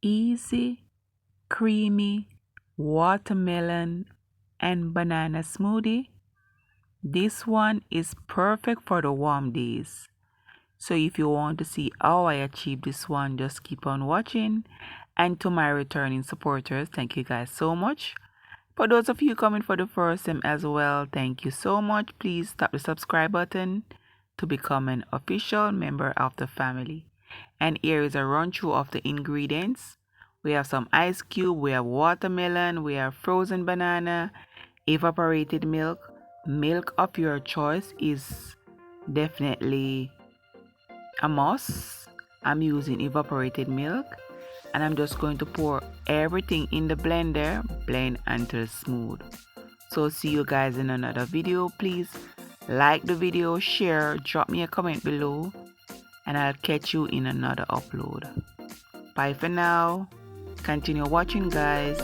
easy, creamy watermelon and banana smoothie. This one is perfect for the warm days. So if you want to see how I achieved this one, just keep on watching. And to my returning supporters, thank you guys so much. For those of you coming for the first time as well, thank you so much. Please tap the subscribe button to become an official member of the family. And here is a run through of the ingredients. We have some ice cube, we have watermelon, we have frozen banana, evaporated milk. Milk of your choice is definitely a must. I'm using evaporated milk and I'm just going to pour everything in the blender, blend until smooth. So see you guys in another video. Please like the video, share, drop me a comment below, and I'll catch you in another upload. Bye for now. Continue watching, guys.